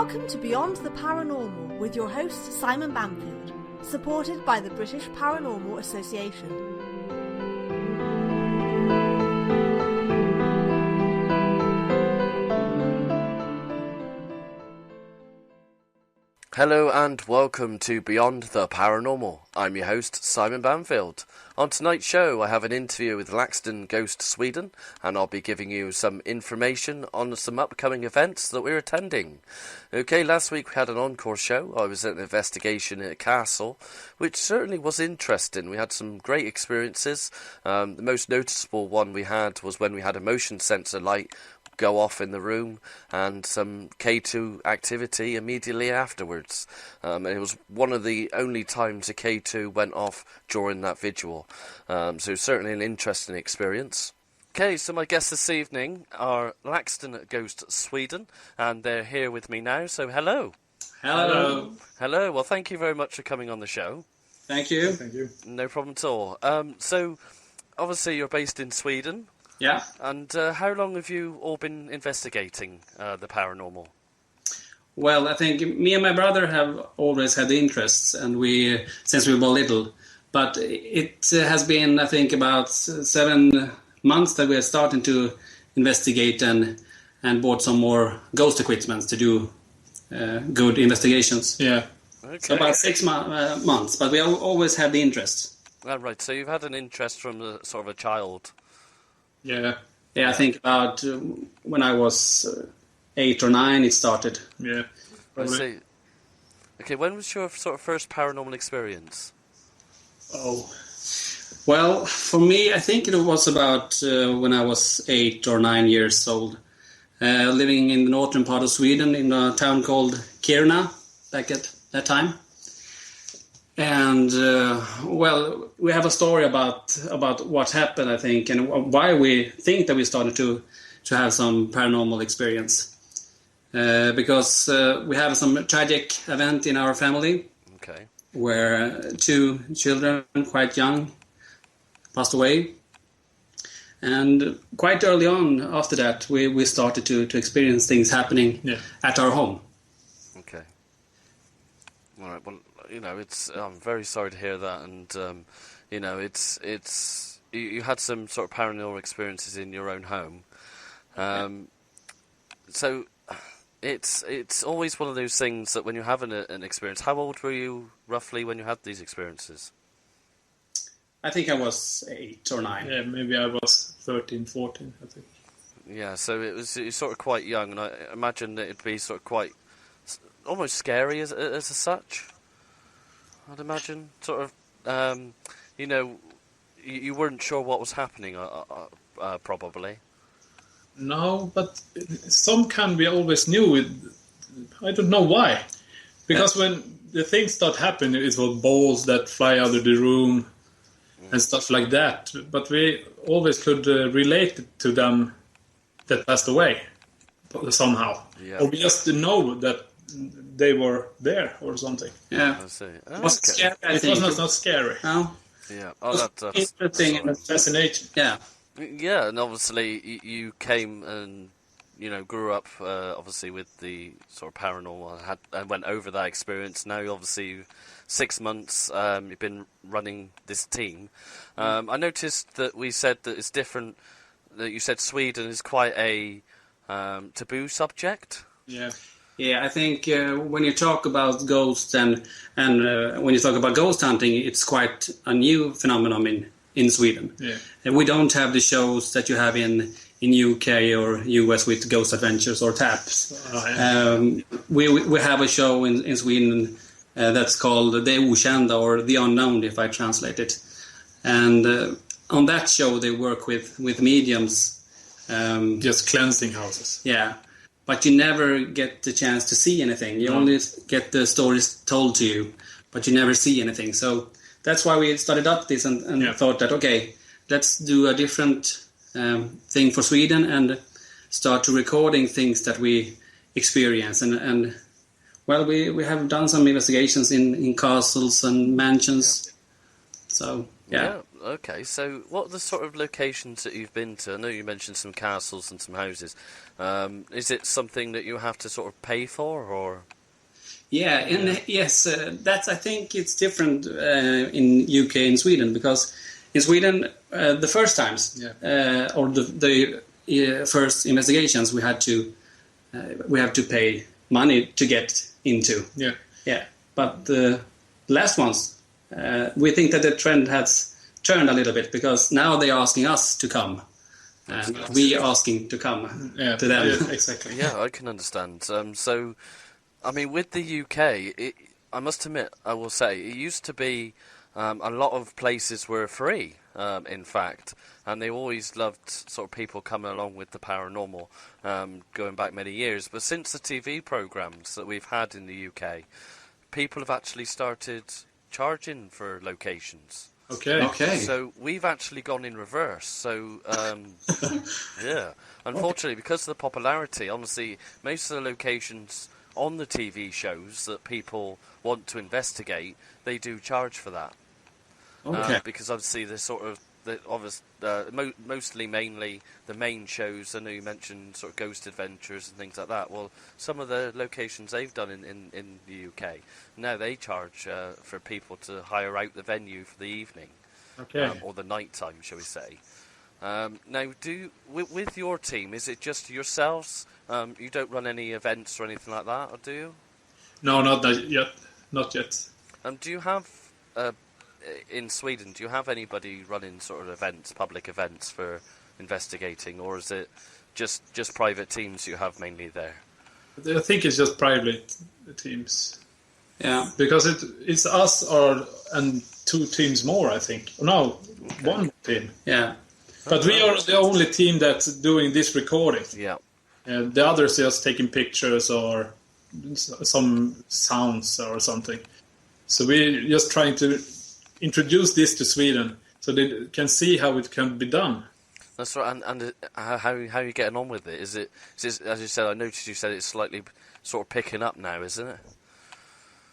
Welcome to Beyond the Paranormal with your host Simon Bamfield, supported by the British Paranormal Association. Hello and welcome to Beyond the Paranormal. I'm your host, Simon Bamfield. On tonight's show, I have an interview with LaxTon Ghost Sweden, and I'll be giving you some information on some upcoming events that we're attending. Okay, last week we had an encore show. I was at an investigation at a castle, which certainly was interesting. We had some great experiences. The most noticeable one we had was when we had a motion sensor light go off in the room and some K2 activity immediately afterwards. And it was one of the only times a K2 went off during that vigil. So certainly an interesting experience. Okay, so my guests this evening are LaxTon Ghost Sweden, and they're here with me now, so hello. Hello. Hello, well thank you very much for coming on the show. Thank you. Thank you. No problem at all. So, obviously you're based in Sweden. Yeah. And how long have you all been investigating the paranormal? Well, I think me and my brother have always had the interests, and since we were little. But it has been, I think, about 7 months that we are starting to investigate and bought some more ghost equipment to do good investigations. Yeah. Okay. So about 6 months, but we always had the interest. Right, so you've had an interest from sort of a child. Yeah. Yeah, I think about when I was 8 or 9, it started. Yeah. I see. Okay, when was your sort of first paranormal experience? Oh. Well, for me, I think it was about when I was 8 or 9 years old, living in the northern part of Sweden in a town called Kiruna back at that time. And, well, we have a story about what happened, I think, and why we think that we started to have some paranormal experience. Because we have some tragic event in our family. Okay. Where 2 children, quite young, passed away. And quite early on after that, we started to experience things happening at our home. Okay. All right, well, you know, I'm very sorry to hear that, and you know, you had some sort of paranormal experiences in your own home, so it's always one of those things that when you're having an experience. How old were you roughly when you had these experiences? I think I was 8 or 9. Yeah, maybe I was 13, 14, I think. Yeah, so it was sort of quite young, and I imagine that it'd be sort of quite almost scary as such. I'd imagine, sort of, you know, you weren't sure what was happening, probably. No, but some kind we always knew. I don't know why. Because when the things start happening, it was balls that fly out of the room and stuff like that. But we always could relate it to them that passed away somehow. Yeah. Or we just know that they were there or something. Yeah. I see. It was scary, I It think. was not scary. No? Yeah. It Oh, was that's interesting. It's fascinating. Yeah. Yeah, and obviously you came and, you know, grew up obviously with the sort of paranormal and went over that experience. Now, obviously, 6 months you've been running this team. I noticed that we said that it's different. That you said Sweden is quite a taboo subject. Yeah. Yeah, I think when you talk about ghosts and when you talk about ghost hunting, it's quite a new phenomenon in Sweden. Yeah. And we don't have the shows that you have in UK or US with ghost adventures or taps. Oh, yeah. We have a show in Sweden that's called The Okända, or The Unknown, if I translate it. And on that show, they work with mediums. Just cleansing houses. Yeah. But you never get the chance to see anything. You only get the stories told to you, but you never see anything. So that's why we started up this and thought that, okay, let's do a different thing for Sweden and start to recording things that we experience. And well, we have done some investigations in castles and mansions. So, yeah. Okay, so what are the sort of locations that you've been to? I know you mentioned some castles and some houses. Is it something that you have to sort of pay for, or? Yeah, and yes, I think it's different in UK and Sweden, because in Sweden the first times or the first investigations we have to pay money to get into. Yeah. But the last ones, we think that the trend has turned a little bit, because now they're asking us to come. And we asking to come to them. Yeah, exactly. Yeah, I can understand. So, I mean, with the UK, I must admit, I will say, it used to be a lot of places were free, in fact, and they always loved sort of people coming along with the paranormal, going back many years. But since the TV programs that we've had in the UK, people have actually started charging for locations. Okay. So we've actually gone in reverse. So, yeah. Unfortunately, because of the popularity, honestly, most of the locations on the TV shows that people want to investigate, they do charge for that. Okay. Because obviously they're sort of, mainly the main shows. I know you mentioned sort of Ghost Adventures and things like that. Well, some of the locations they've done in the UK, now they charge for people to hire out the venue for the evening. Okay. Or the night time, shall we say. Now, with your team, is it just yourselves? You don't run any events or anything like that, or do you? No, not that yet. Not yet. Do you have, in Sweden, do you have anybody running sort of events, public events for investigating, or is it just private teams you have mainly there? I think it's just private teams. Yeah. Because it's us and 2 teams more, I think. No, 1 team. Yeah. But we are the only team that's doing this recording. Yeah. The others just taking pictures or some sounds or something. So we're just trying to introduce this to Sweden so they can see how it can be done. That's right. And how are you getting on with it? Is it, as you said, I noticed you said it's slightly sort of picking up now, isn't it?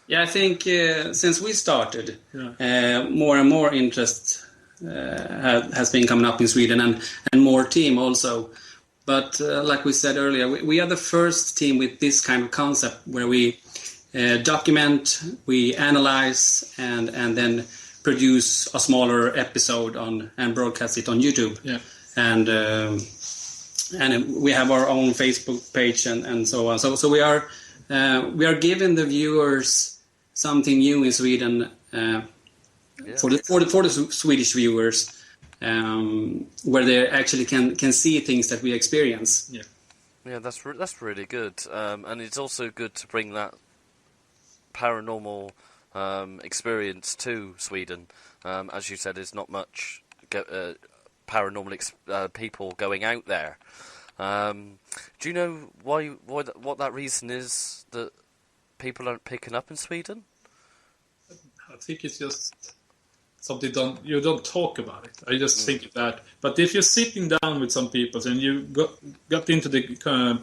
Yeah, I think since we started, more and more interest has been coming up in Sweden, and more team also. But like we said earlier, we are the first team with this kind of concept where we document, we analyze, and then produce a smaller episode and broadcast it on YouTube. Yeah. And we have our own Facebook page and so on. So we are giving the viewers something new in Sweden for the Swedish viewers, where they actually can see things that we experience. Yeah, that's really good, and it's also good to bring that paranormal experience to Sweden. As you said, there's not much paranormal people going out there. Do you know what that reason is that people aren't picking up in Sweden? I think it's just something you don't talk about it. I just think that. But if you're sitting down with some people and you got into the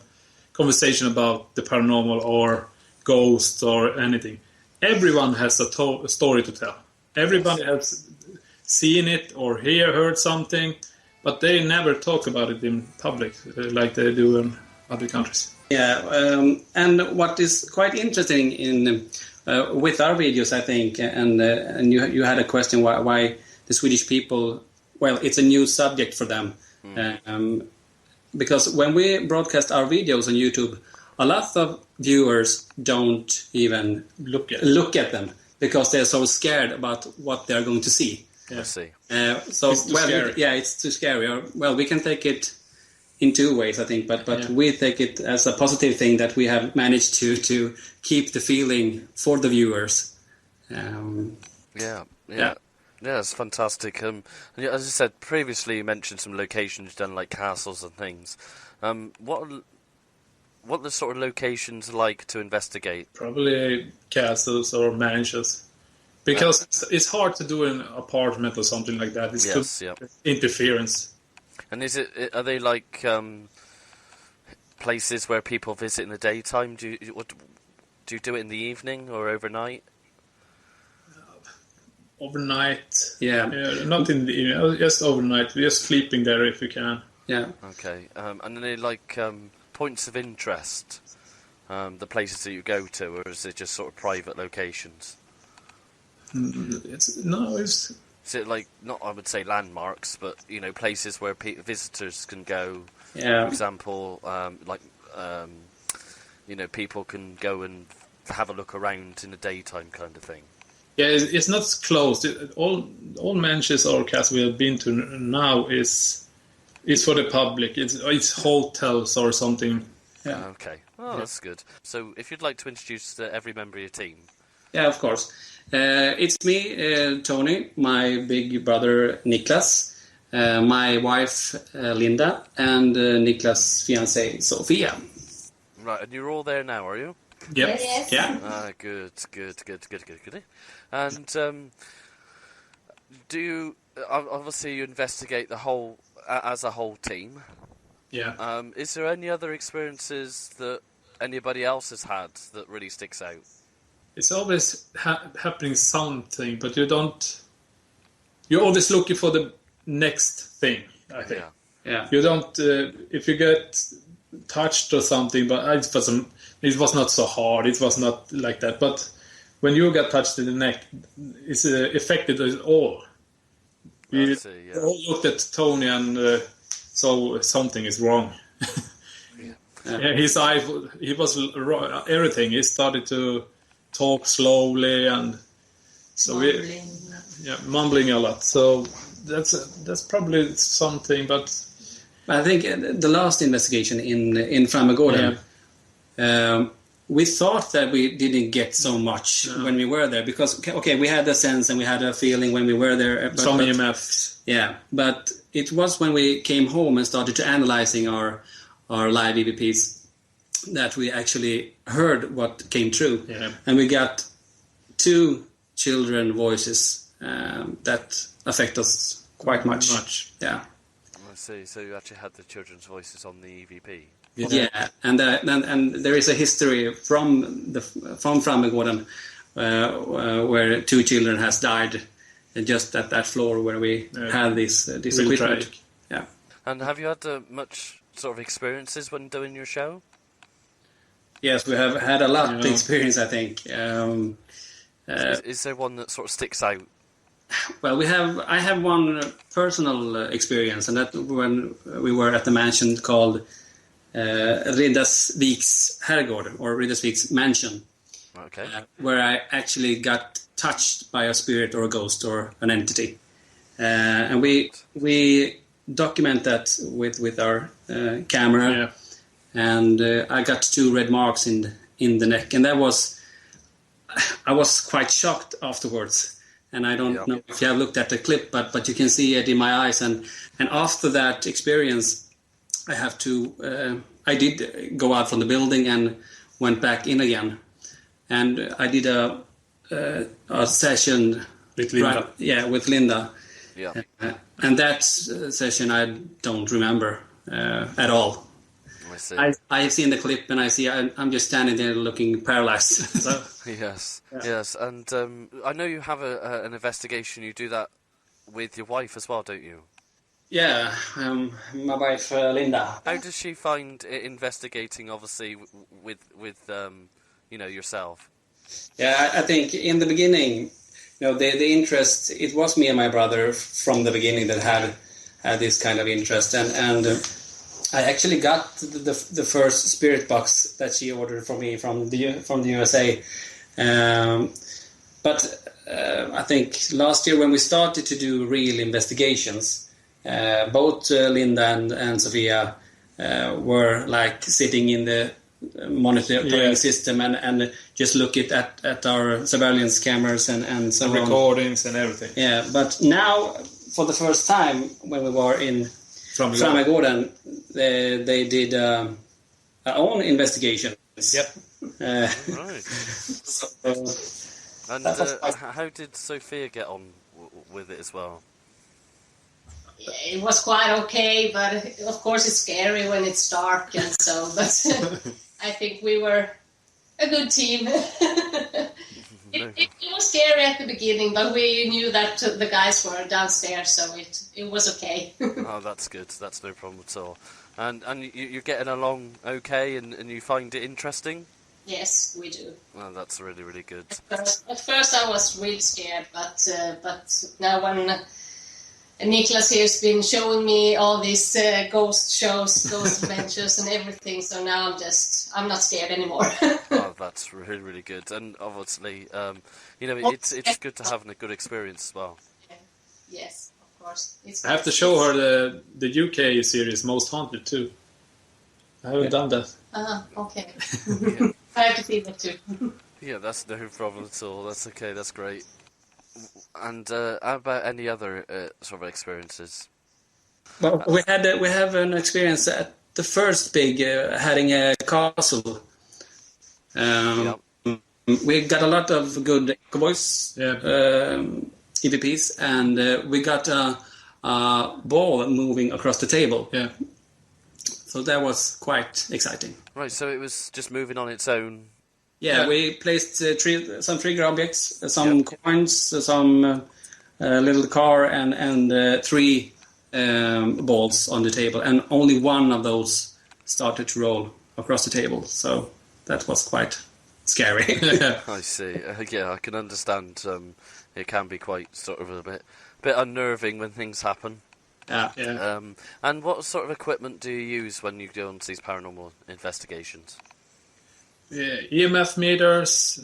conversation about the paranormal or ghosts or anything, everyone has a story to tell. Everybody has seen it or heard something, but they never talk about it in public like they do in other countries. Yeah, and what is quite interesting in with our videos, I think, and you had a question why the Swedish people, well, it's a new subject for them, because when we broadcast our videos on YouTube, a lot of viewers don't even look at them because they're so scared about what they're going to see. Yeah. I see. So it's too scary. It's too scary. Well, we can take it in 2 ways, I think, but we take it as a positive thing that we have managed to keep the feeling for the viewers. Yeah, it's fantastic. As I said previously, you mentioned some locations done like castles and things. What are the sort of locations like to investigate? Probably castles or mansions. Because it's hard to do an apartment or something like that. It's interference. And are they like places where people visit in the daytime? Do you do it in the evening or overnight? overnight. Yeah. Not in the evening, just overnight. We're just sleeping there if we can. Yeah. Okay. And then like points of interest, the places that you go to, or is it just sort of private locations? It's Is it like, not I would say landmarks, but places where visitors can go? Yeah. For example, people can go and have a look around in the daytime, kind of thing. Yeah, it's not closed. All mansions or castles we have been to now is for the public. It's hotels or something. Yeah. Okay. Oh, that's good. So, if you'd like to introduce every member of your team. Yeah, of course. It's me, Tony, my big brother Niklas, my wife Linda, and Niklas' fiancée Sofia. Right, and you're all there now, are you? Yep. Yes. Yeah. Good. And do you obviously you investigate the whole as a whole team? Yeah. Is there any other experiences that anybody else has had that really sticks out? It's always happening something, but you don't. You're always looking for the next thing. I think. Yeah. You don't. If you get touched or something, but it was not so hard. It was not like that. But when you got touched in the neck, it's affected us all. We all looked at Tony and so something is wrong. Yeah, his eye, he was everything. He started to talk slowly and so mumbling a lot. So that's probably something. But I think the last investigation in Framegården, we thought that we didn't get so much when we were there because we had a sense and we had a feeling when we were there. Some EMFs. Yeah, but it was when we came home and started to analyzing our live EVPs that we actually heard what came true. Yeah. And we got 2 children voices that affect us quite much. Yeah. I see. So you actually had the children's voices on the EVP. Yeah, and there is a history from Framegården where 2 children has died just at that floor where we had this equipment. Tragic. Yeah. And have you had much sort of experiences when doing your show? Yes, we have had a lot of experience, I think. Is there one that sort of sticks out? Well, I have one personal experience, and that when we were at the mansion called Riddersviks Herrgård, or Riddersviks Mansion, Okay. where I actually got touched by a spirit or a ghost or an entity. And we document that with our camera. Yeah. And I got 2 red marks in the neck, and I was quite shocked afterwards. And I don't know if you have looked at the clip, but you can see it in my eyes. And after that experience, I did go out from the building and went back in again, and I did a session with Linda. With Linda. Yeah. And that session I don't remember at all. I see. I've seen the clip and I'm just standing there looking paralyzed. Yes. And I know you have an investigation. You do that with your wife as well, don't you? Yeah, my wife Linda. How does she find investigating? Obviously, with yourself. Yeah, I think in the beginning, the interest. It was me and my brother from the beginning that had this kind of interest, and I actually got the first spirit box that she ordered for me from the USA. But I think last year when we started to do real investigations, both Linda and Sofia were like sitting in the monitoring system and just look at our surveillance cameras and so on. Recordings and everything. Yeah, but now for the first time when we were in Framegården, they did our own investigations. Yep. Right. And how did Sophia get on with it as well? It was quite okay, but of course it's scary when it's dark and so. But I think we were a good team. It was scary at the beginning, but we knew that the guys were downstairs, so it was okay. Oh, that's good. That's no problem at all. And you're getting along okay, and you find it interesting? Yes, we do. Oh, that's really, really good. At first I was really scared, but now when Niklas here has been showing me all these ghost shows, ghost adventures and everything, so now I'm not scared anymore. Oh, that's really, really good. And obviously, it's good to have a good experience as well. Yes, of course. I have to show her the UK series Most Haunted too. I haven't done that. Okay. Yeah. I have to see that too. Yeah, that's no problem at all. That's okay. That's great. And how about any other sort of experiences? Well, we have an experience at the first big having a castle. We got a lot of good cowboys, EVPs, and we got a ball moving across the table. Yeah. So that was quite exciting. Right, so it was just moving on its own. Yeah, we placed some trigger objects, some coins, some little car, and 3 balls on the table, and only one of those started to roll across the table. So that was quite scary. I see. Yeah, I can understand. It can be quite sort of a bit unnerving when things happen. Yeah. And what sort of equipment do you use when you go on these paranormal investigations? EMF meters,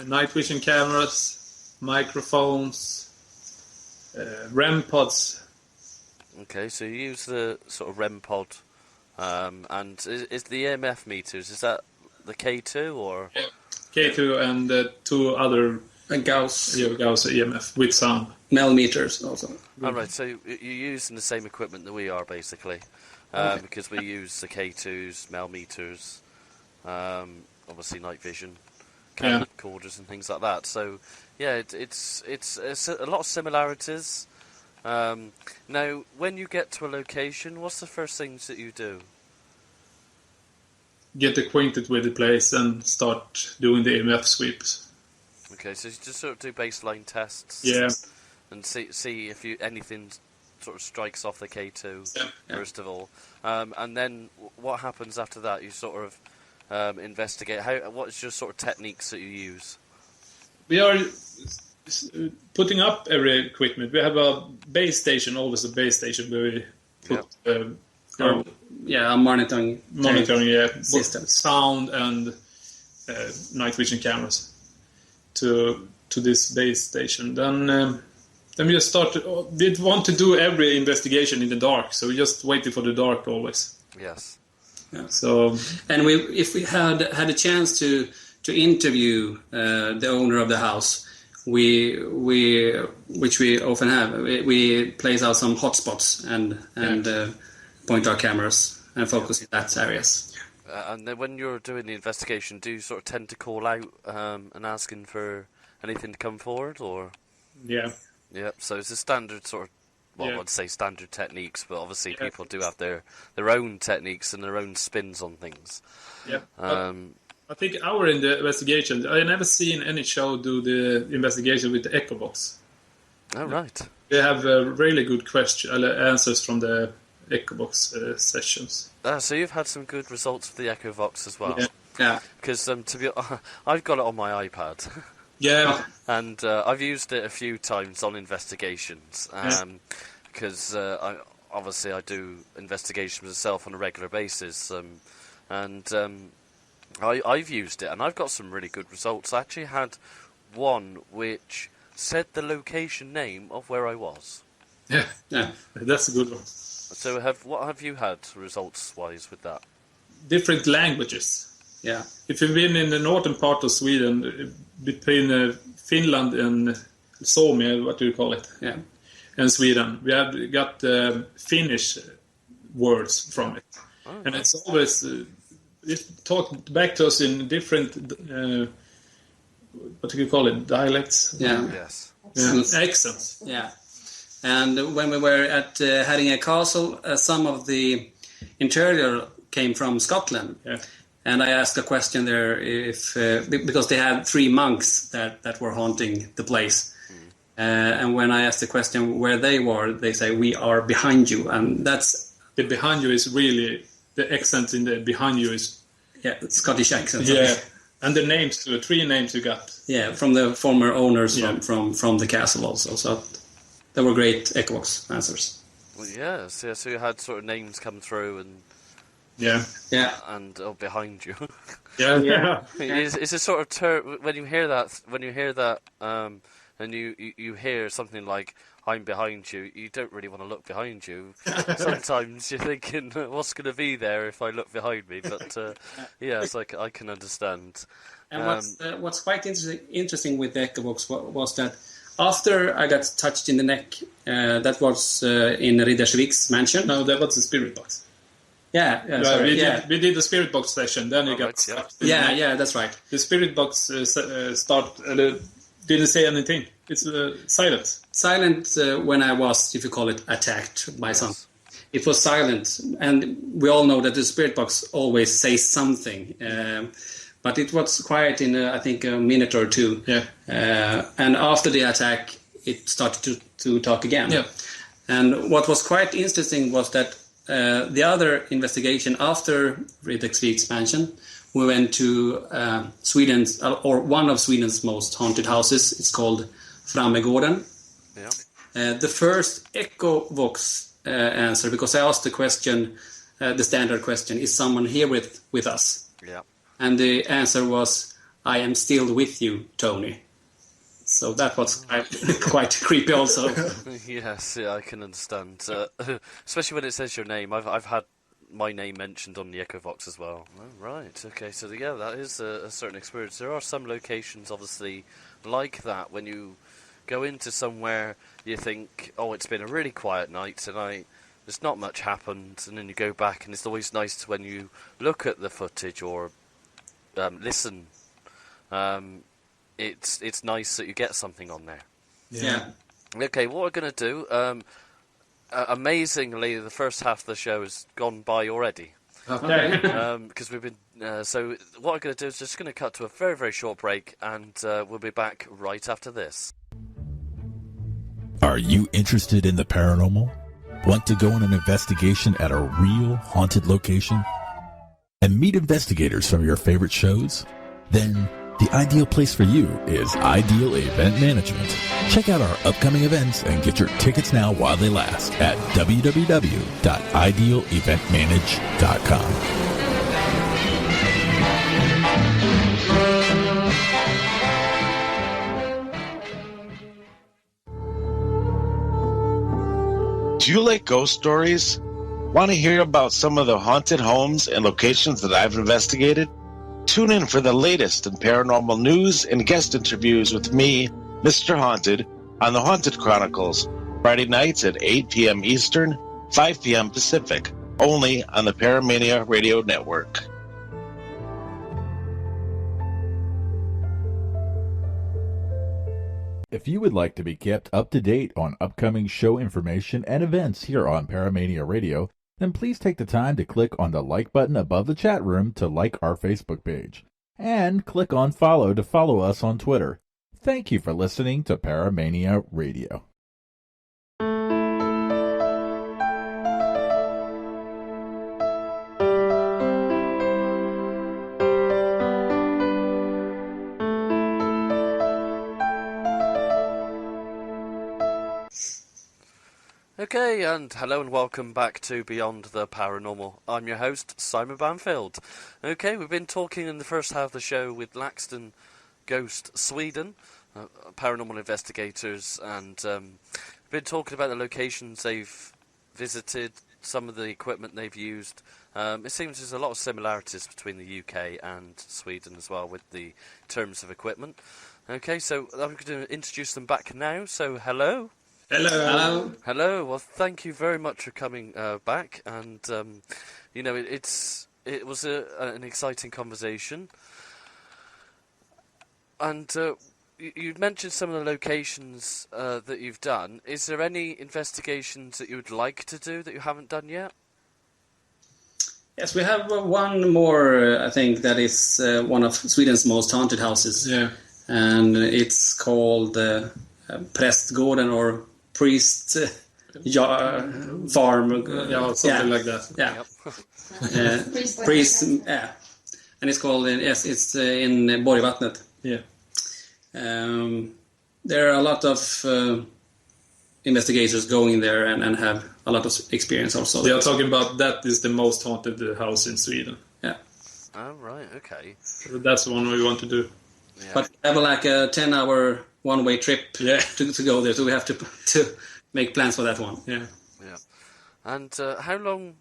night vision cameras, microphones, REM pods. Okay, so you use the sort of REM pod, and is the EMF meters, is that the K2 or? Yeah. K2 and 2 other Gauss EMF with sound. Mel meters also. All right, so you're using the same equipment that we are basically, because we use the K2s, Mel meters, obviously night vision, camcorders and things like that. So yeah, it's a lot of similarities. Now, when you get to a location, what's the first things that you do? Get acquainted with the place and start doing the EMF sweeps. Okay, so you just sort of do baseline tests. Yeah. And see if anything sort of strikes off the K2 first of all, and then what happens after that? You sort of investigate. What is your sort of techniques that you use? We are putting up every equipment. We have a base station, always a base station where we put a monitoring system, sound and night vision cameras to this base station. Then we just started. We want to do every investigation in the dark, so we just waited for the dark always. Yes. Yeah. So, and if we had a chance to interview the owner of the house, which we often have, we place out some hotspots and point our cameras and focus in that areas. And then when you're doing the investigation, do you sort of tend to call out and asking for anything to come forward, or? Yeah. Yep, so it's a standard sort of, I'd say standard techniques, but obviously people do have their own techniques and their own spins on things. Yeah. I think in the investigation, I never seen any show do the investigation with the echo box. Oh, right. They have really good answers from the echo box sessions. So you've had some good results for the Echo Vox as well. Yeah. Because I've got it on my iPad. Yeah. And I've used it a few times on investigations, because I do investigations myself on a regular basis, and I've used it, and I've got some really good results. I actually had one which said the location name of where I was. Yeah, that's a good one. So what have you had results-wise with that? Different languages. Yeah. If you've been in the northern part of Sweden, between Finland and Suomi, what do you call it? Yeah. And Sweden, we have got Finnish words from it. Oh, and it's always it talked back to us in different, what do you call it, dialects? Yeah. Yes. Accents. Yeah. And when we were at having a castle, some of the interior came from Scotland. Yeah. And I asked a question there if because they had 3 monks that were haunting the place. And when I asked the question where they were, they say, "We are behind you." And that's... The behind you is really... The accent in the behind you is... Yeah, Scottish accent. Yeah. And the names, too. 3 names you got. Yeah, from the former owners from the castle also. So they were great Echovox answers. Well, yes, yeah, so you had sort of names come through and... Yeah. And behind you. Yeah. It's a sort of when you hear that, and you hear something like "I'm behind you," you don't really want to look behind you. Sometimes you're thinking, "What's going to be there if I look behind me?" But yeah, it's like I can understand. And what's quite interesting with the Echovox was that after I got touched in the neck, that was in Riddersvik's mansion. No, that was the spirit box. We did the spirit box session. Then you got stuck. Yeah, that's right. The spirit box didn't say anything. It's silent. Silent when I was, if you call it, attacked by some. It was silent, and we all know that the spirit box always says something. But it was quiet in, I think, a minute or 2. Yeah. And after the attack, it started to talk again. Yeah. And what was quite interesting was that the other investigation after Riddersvik's mansion, we went to Sweden's, or one of Sweden's most haunted houses. It's called Frammegården. Yeah. The first Echovox answer, because I asked the question, the standard question, is someone here with us? Yeah. And the answer was, "I am still with you, Tony." So that was quite creepy also. Yes, yeah, I can understand. Especially when it says your name. I've had my name mentioned on the Echovox as well. Oh, right, okay, so yeah, that is a certain experience. There are some locations, obviously, like that, when you go into somewhere, you think, oh, it's been a really quiet night tonight, there's not much happened, and then you go back, and it's always nice when you look at the footage or listen. It's nice that you get something on there. Yeah. Okay, what we're going to do, amazingly, the first half of the show has gone by already. Okay. Because we've been... so what I'm going to do is just going to cut to a very, very short break, and we'll be back right after this. Are you interested in the paranormal? Want to go on an investigation at a real haunted location? And meet investigators from your favorite shows? Then the ideal place for you is Ideal Event Management. Check out our upcoming events and get your tickets now while they last at www.idealeventmanage.com. Do you like ghost stories? Want to hear about some of the haunted homes and locations that I've investigated? Tune in for the latest in paranormal news and guest interviews with me, Mr. Haunted, on the Haunted Chronicles, Friday nights at 8 p.m. Eastern, 5 p.m. Pacific, only on the Paramania Radio Network. If you would like to be kept up to date on upcoming show information and events here on Paramania Radio, then please take the time to click on the like button above the chat room to like our Facebook page. And click on follow to follow us on Twitter. Thank you for listening to Paramania Radio. Okay, and hello and welcome back to Beyond the Paranormal. I'm your host, Simon Banfield. Okay, we've been talking in the first half of the show with LaxTon Ghost Sweden, paranormal investigators, and we've been talking about the locations they've visited, some of the equipment they've used. It seems there's a lot of similarities between the UK and Sweden as well with the terms of equipment. Okay, so I'm going to introduce them back now, so hello. Hello. Hello. Well, thank you very much for coming back, and you know, it was an exciting conversation. And you mentioned some of the locations that you've done. Is there any investigations that you would like to do that you haven't done yet? Yes, we have one more, I think, that is one of Sweden's most haunted houses. Yeah. And it's called Prästgården or Priest Farm. Yeah, something like that. Yeah. Priest, yeah. And it's called, it's in Borgvattnet. Yeah. There are a lot of investigators going there and have a lot of experience also. They are talking about that is the most haunted house in Sweden. Yeah. Oh, right, okay. So that's the one we want to do. Yeah. But we have like a 10-hour one-way trip Yeah. to go there, so we have to make plans for that one. Yeah. Yeah. And how long...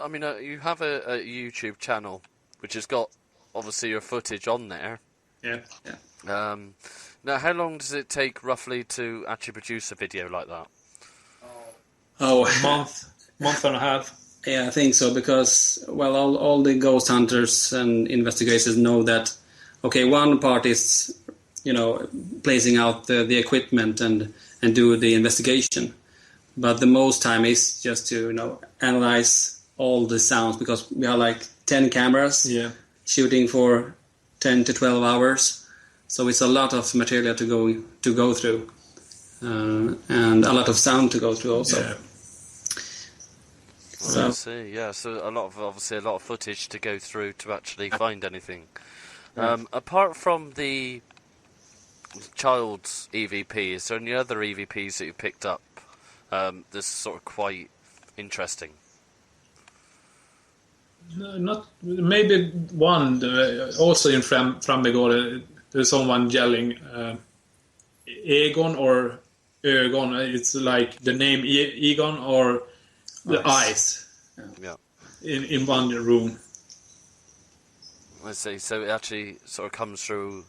I mean, you have a YouTube channel, which has got, obviously, your footage on there. Yeah. Now, how long does it take, roughly, to actually produce a video like that? Oh, month and a half. Yeah, I think so, because, well, all the ghost hunters and investigators know that, okay, one part is, placing out the equipment and do the investigation. But the most time is just to, analyze all the sounds, because we have like 10 cameras shooting for 10 to 12 hours. So it's a lot of material to go through. And a lot of sound to go through also. Yeah. So. I see, yeah. So a lot of footage to go through to actually find anything. Apart from the child's EVP, is there any other EVPs that you picked up that's sort of quite interesting? No, not maybe one. Also in Frammegård, there's someone yelling Egon or Ögon. It's like the name Egon or the eyes. Yeah. In one room. I see. So it actually sort of comes through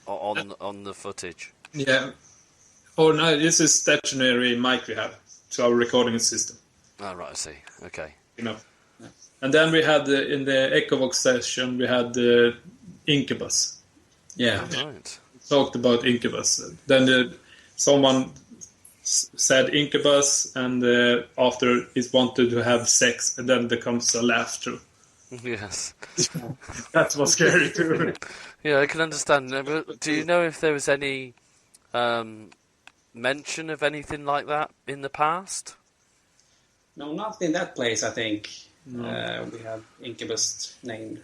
on the footage. Yeah. Oh no, this is stationary mic we have to our recording system. Oh, right. I see. Okay. And then we had in the Echovox session we had the Incubus. Yeah. Right. Talked about Incubus. Then someone said Incubus, and after it wanted to have sex, and then becomes a laughter. Yes. That was scary too. Yeah, I can understand. But do you know if there was any mention of anything like that in the past? No, not in that place, I think. No. We have Incubus named.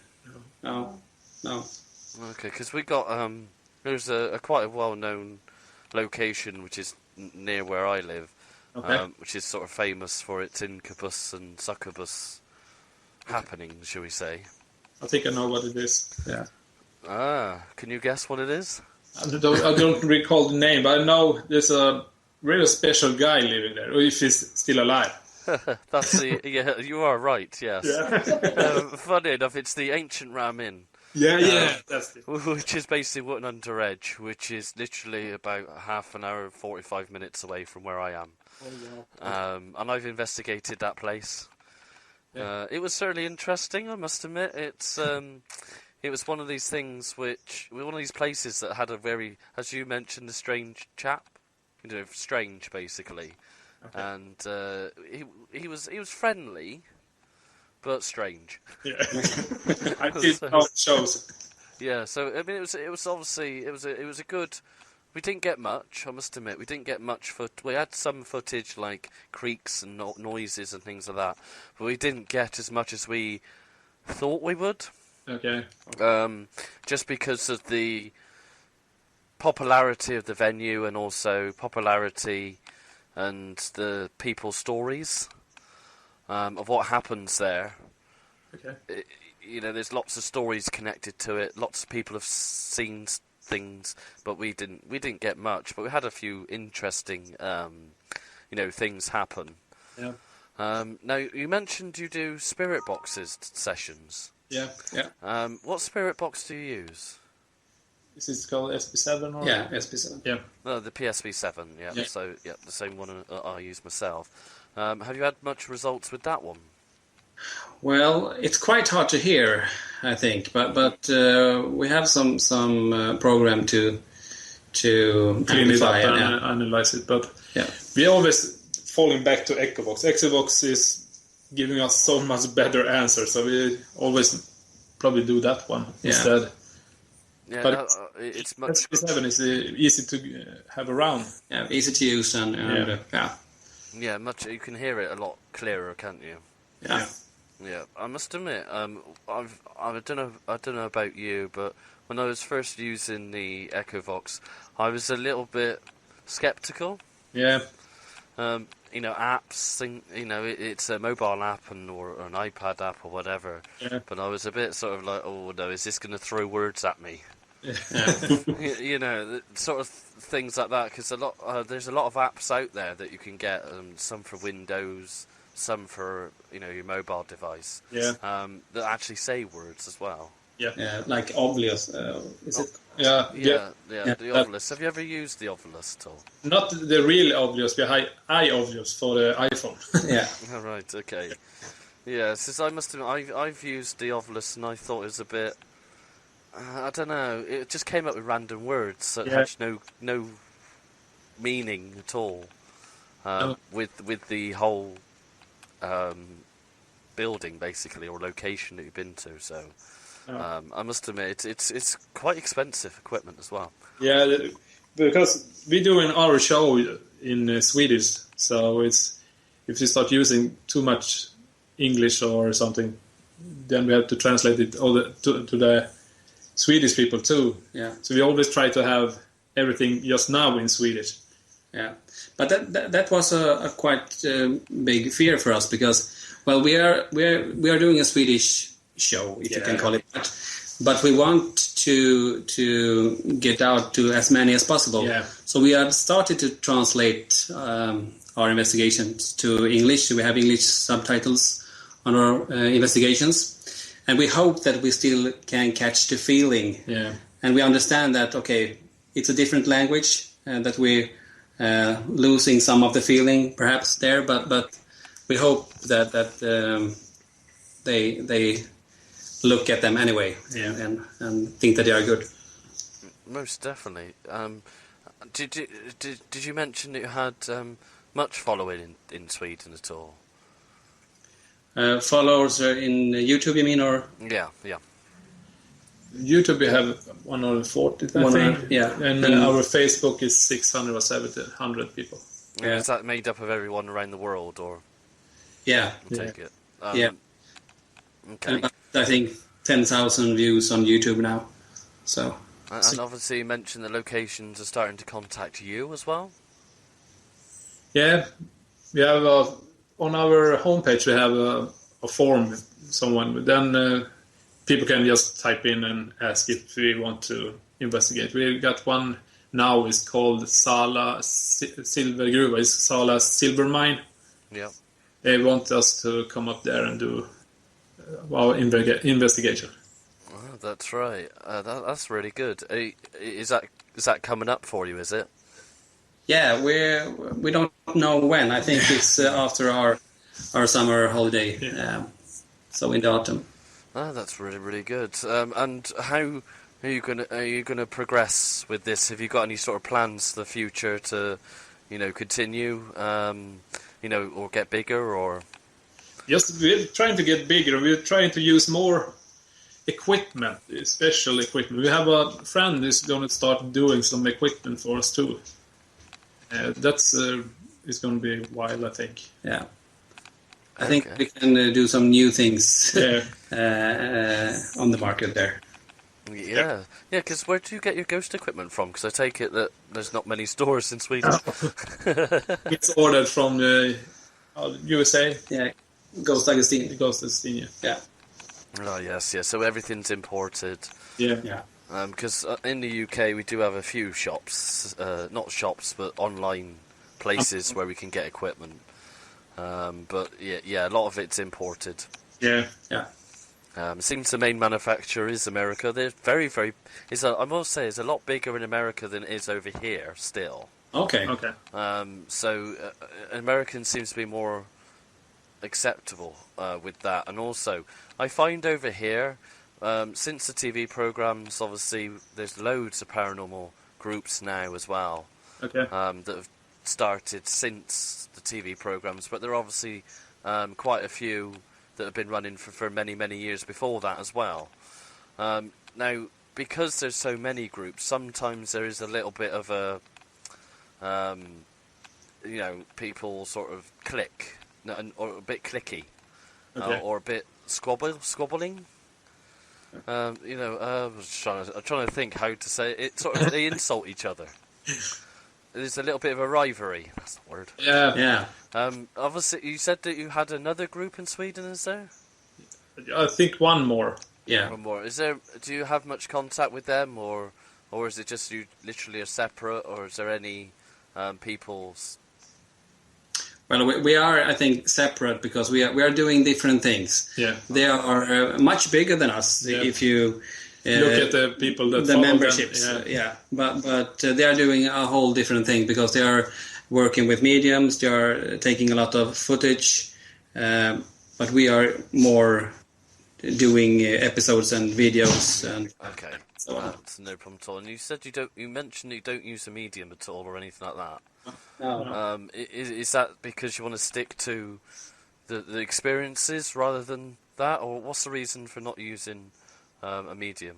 No. Okay, because we got there's a quite a well-known location which is near where I live, which is sort of famous for its incubus and succubus happenings, shall we say? I think I know what it is. Yeah. Can you guess what it is? I don't recall the name, but I know there's a really special guy living there, or if he's still alive. That's yeah, you are right. Yes. Yeah. Funny enough, it's the Ancient Ram Inn. Yeah, that's it. Which is basically Wootton Under Edge, which is literally about half an hour, 45 minutes away from where I am. And I've investigated that place. Yeah. It was certainly interesting, I must admit. It was one of these things one of these places that had a very, as you mentioned, a strange chap. Strange, basically. Okay. And he was friendly, but strange. Yeah, I did all shows. Yeah, so I mean, it was obviously it was a good. We didn't get much, I must admit. We didn't get much we had some footage like creaks and noises and things like that, but we didn't get as much as we thought we would. Okay. Just because of the popularity of the venue and also popularity and the people's stories of what happens there. Okay. There's lots of stories connected to it. Lots of people have seen things, but we didn't get much. But we had a few interesting, things happen. Yeah. Now you mentioned you do spirit boxes sessions. Yeah. What spirit box do you use? Is it called SB7 or? Yeah, SB7. Yeah. No, the PSV7. Yeah. So the same one I use myself. Have you had much results with that one? Well, it's quite hard to hear, I think, but we have some program to clean it up and analyze it. But we always falling back to Echovox. Echovox is giving us so much better answers, so we always probably do that one instead. Yeah, But it's much. S7 is easy to have around. Yeah, easy to use and Yeah, much. You can hear it a lot clearer, can't you? Yeah. Yeah, I must admit, I don't know about you, but when I was first using the EchoVox, I was a little bit skeptical. Yeah. Apps, it's a mobile app or an iPad app or whatever. Yeah. But I was a bit sort of like, oh no, is this going to throw words at me? Sort of things like that. Because there's a lot of apps out there that you can get. Some for Windows, some for your mobile device. Yeah. That actually say words as well. Yeah. Like Obvious, is it? Yeah. The Ovilus. Have you ever used the Ovilus at all? Not the real Obvious, the iObvious for the iPhone. Yeah. Oh, right. Okay. Yeah. Since I must admit, I've used the Ovilus and I thought it was a bit. I don't know. It just came up with random words that had no meaning at all. With the whole building basically or location that you've been to. So. I must admit, it's quite expensive equipment as well. Yeah, because we do our show in Swedish, so if you start using too much English or something, then we have to translate it to the Swedish people too. Yeah. So we always try to have everything just now in Swedish. Yeah, but that was a quite big fear for us because, well, we are doing a Swedish show, if you can call it that, but we want to get out to as many as possible. Yeah. So we have started to translate our investigations to English. So we have English subtitles on our investigations, and we hope that we still can catch the feeling. Yeah. And we understand that it's a different language and that we're losing some of the feeling perhaps there, but we hope that they look at them anyway, and think that they are good. Most definitely. Did you mention that you had much following in Sweden at all? Followers in YouTube, you mean, or? Yeah. YouTube we have 140, I think. Yeah. And our Facebook is 600 or 700 people. Yeah. Is that made up of everyone around the world, or? Yeah. I'll take it. Okay. I think 10,000 views on YouTube now. So. And obviously you mentioned the locations are starting to contact you as well? Yeah. We have on our homepage we have a form, then people can just type in and ask if we want to investigate. We got one now, is called Sala Silvergruva, it's Sala Silver Mine. Yeah. They want us to come up there and do our investigation. Oh, that's right. That's really good. Is that coming up for you? Is it? Yeah, we don't know when. I think it's after our summer holiday. So in the autumn. Oh, that's really, really good. And how are you gonna progress with this? Have you got any sort of plans for the future to, continue, or get bigger, or? Yes, we're trying to get bigger. We're trying to use more equipment, special equipment. We have a friend who's going to start doing some equipment for us too. That's it's going to be a while, I think. Yeah. I think we can do some new things on the market there. Yeah, because where do you get your ghost equipment from? Because I take it that there's not many stores in Sweden. It's ordered from the USA. Yeah, Ghost Augustine. Yeah. Oh, yes. So everything's imported. Yeah. Because in the UK we do have a few shops, not shops, but online places where we can get equipment. But a lot of it's imported. Yeah. It seems the main manufacturer is America. They're very, very. I must say, it's a lot bigger in America than it is over here. Still. Okay. So American seems to be more acceptable with that, and also I find over here, since the TV programs, obviously there's loads of paranormal groups now as well. Okay. That have started since the TV programs, but they're obviously quite a few that have been running for many, many years before that as well. Now, because there's so many groups, sometimes there is a little bit of a, people sort of click, or a bit clicky, or a bit squabbling. I'm trying to think how to say it. Sort of, they insult each other. There's a little bit of a rivalry. That's the word. Yeah. Obviously, you said that you had another group in Sweden, is there? I think one more. Yeah. One more. Is there? Do you have much contact with them, or is it just you literally are separate, or is there any people? Well, we are, I think, separate because we are doing different things. Yeah. They are much bigger than us. Yeah. If you look at the people that the follow memberships, them. but they are doing a whole different thing because they are working with mediums. They are taking a lot of footage, but we are more doing episodes and videos. And Okay, so on. that's no problem at all. And you said you mentioned you don't use a medium at all or anything like that. No. Is that because you want to stick to the experiences rather than that, or what's the reason for not using a medium?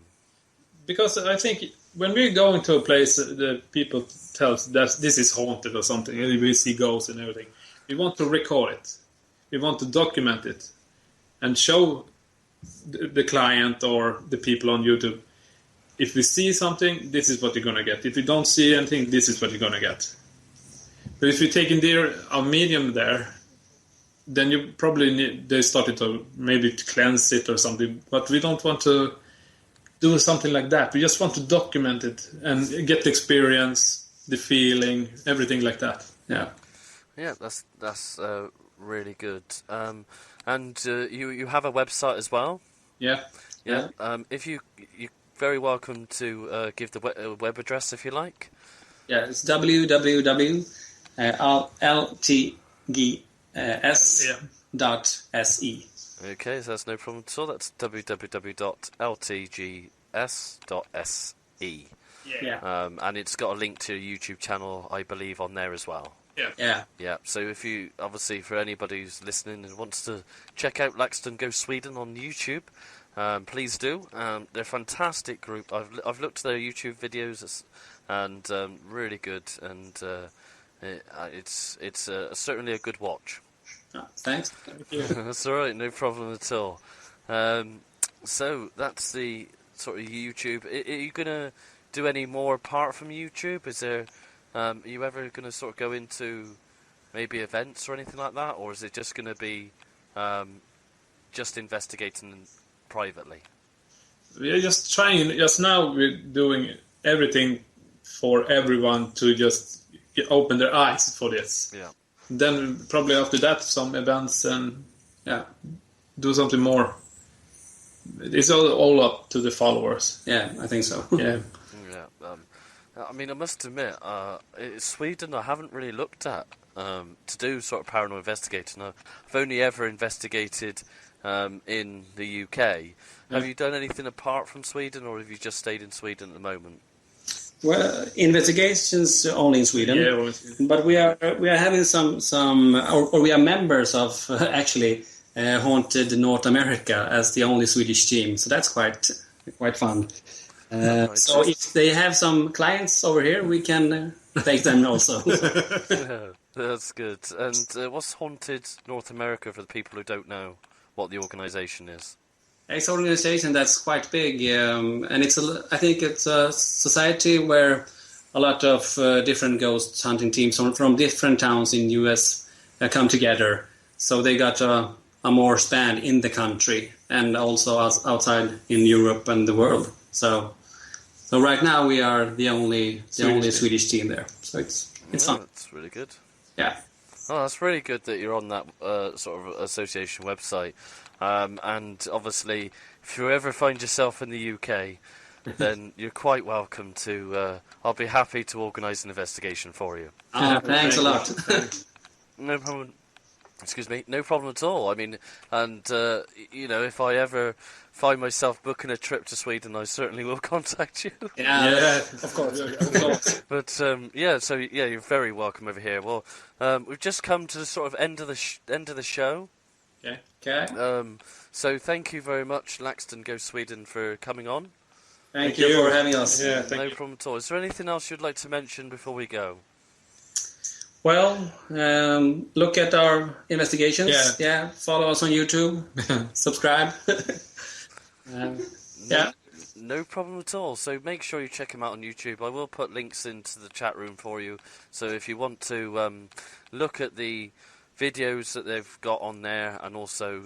Because I think when we go into a place, the people tell us that this is haunted or something, and we see ghosts and everything. We want to record it. We want to document it and show the client or the people on YouTube. If we see something, this is what you're going to get. If you don't see anything, this is what you're going to get. But if you take in a medium there, then you probably they started to maybe to cleanse it or something. But we don't want to do something like that. We just want to document it and get the experience, the feeling, everything like that. Yeah. Yeah, that's really good. And you have a website as well. Yeah. Yeah. If you're very welcome to give the web address if you like. Yeah, it's www.L.T.G.S.se. Okay, so that's no problem at all. That's www.L.T.G.S.se. Yeah. And it's got a link to a YouTube channel, I believe, on there as well. Yeah. Yeah, so if you, obviously, for anybody who's listening and wants to check out LaxTon Go Sweden on YouTube, please do. They're a fantastic group. I've looked at their YouTube videos, and really good, and it's certainly a good watch. Oh, thanks. Thank you. That's all right, no problem at all. So that's the sort of YouTube. Are you gonna do any more apart from YouTube? Is there? Are you ever going to sort of go into maybe events or anything like that, or is it just going to be just investigating privately? We're just trying. Just now, we're doing everything for everyone to just open their eyes for this. Yeah. Then probably after that, some events and do something more. It's all up to the followers. Yeah, I think so. Yeah. Yeah. I mean, I must admit, Sweden I haven't really looked at to do sort of paranormal investigating. I've only ever investigated in the UK. Have you done anything apart from Sweden, or have you just stayed in Sweden at the moment? Well, investigations only in Sweden. Yeah, but we are having some or we are members of actually Haunted North America as the only Swedish team. So that's quite fun. So if they have some clients over here, we can take them also. Yeah, that's good. And what's Haunted North America for the people who don't know what the organisation is? It's an organization that's quite big, and I think it's a society where a lot of different ghost hunting teams from different towns in the US come together. So they got a more span in the country and also outside in Europe and the world. So right now we are the only Swedish team there. So it's fun. That's really good. Yeah. Oh, that's really good that you're on that sort of association website. And obviously, if you ever find yourself in the UK, then you're quite welcome to. I'll be happy to organise an investigation for you. Oh, thanks a lot. No problem. Excuse me, no problem at all. I mean, and if I ever find myself booking a trip to Sweden, I certainly will contact you. Yeah, of course. But so you're very welcome over here. Well, we've just come to the sort of end of the show. Okay. Okay. So thank you very much, LaxTon Ghost Sweden, for coming on. Thank you for having us. Yeah, thank No you. problem at all. Is there anything else you'd like to mention before we go? Well, look at our investigations. Yeah. Follow us on YouTube. Subscribe. Yeah. No problem at all. So make sure you check him out on YouTube. I will put links into the chat room for you. So if you want to look at the videos that they've got on there, and also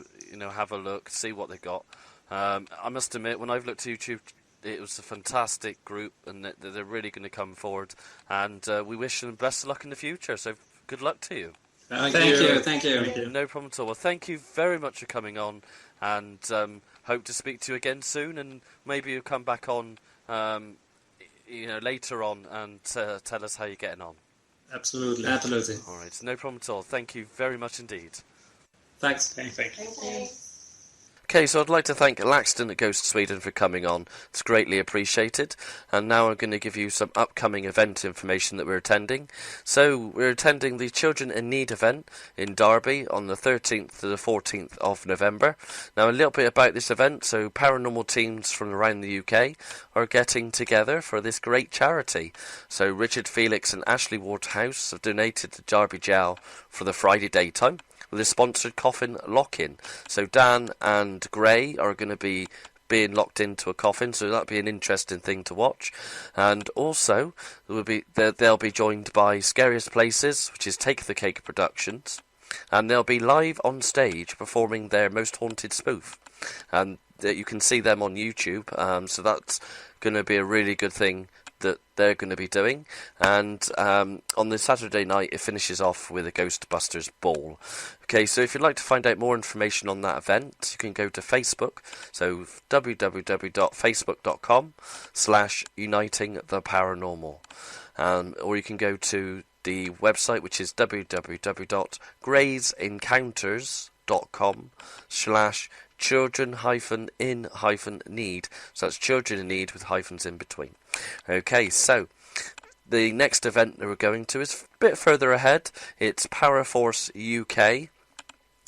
have a look, see what they've got. I must admit, when I've looked at YouTube, it was a fantastic group, and they're really going to come forward. And we wish them best of luck in the future. So good luck to you. Thank you. No problem at all. Well, thank you very much for coming on, and hope to speak to you again soon, and maybe you'll come back on later on and tell us how you're getting on. Absolutely. All right, no problem at all. Thank you very much indeed. Thanks. Thank you. Okay. Okay, so I'd like to thank LaxTon at Ghost Sweden for coming on. It's greatly appreciated. And now I'm going to give you some upcoming event information that we're attending. So we're attending the Children in Need event in Derby on the 13th to the 14th of November. Now a little bit about this event. So paranormal teams from around the UK are getting together for this great charity. So Richard Felix and Ashley Waterhouse have donated to Derby Jail for the Friday daytime with a sponsored coffin lock-in. So Dan and Gray are going to be being locked into a coffin, so that'll be an interesting thing to watch. And also, they'll be joined by Scariest Places, which is Take the Cake Productions, and they'll be live on stage performing their Most Haunted spoof. And you can see them on YouTube, so that's going to be a really good thing that they're going to be doing. And on the Saturday night it finishes off with a Ghostbusters ball. Okay, so if you'd like to find out more information on that event, you can go to Facebook, so www.facebook.com/unitingtheparanormal, or you can go to the website, which is www.graysencounters.com/children-in-need. So that's children in need with hyphens in between. Okay, so the next event that we're going to is a bit further ahead. It's Paraforce UK,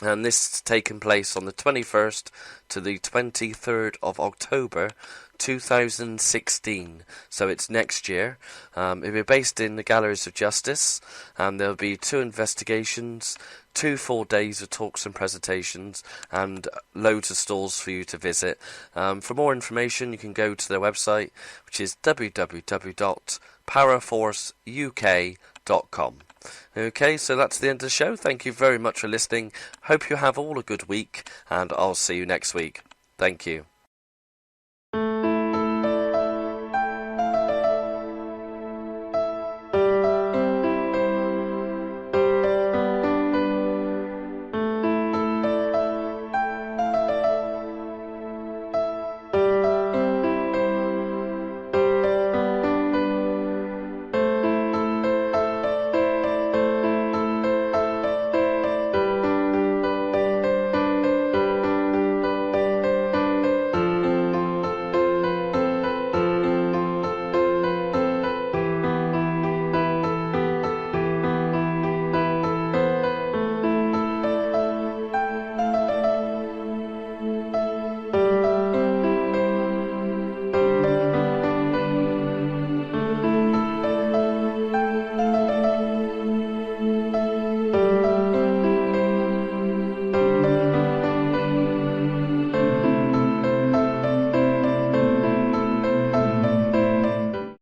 and this is taking place on the 21st to the 23rd of October 2016, so it's next year. It'll be based in the Galleries of Justice, and there'll be 2 investigations, 2 full days of talks and presentations, and loads of stalls for you to visit. For more information, you can go to their website, which is www.paraforceuk.com. Okay, so that's the end of the show. Thank you very much for listening. Hope you have all a good week, and I'll see you next week. Thank you.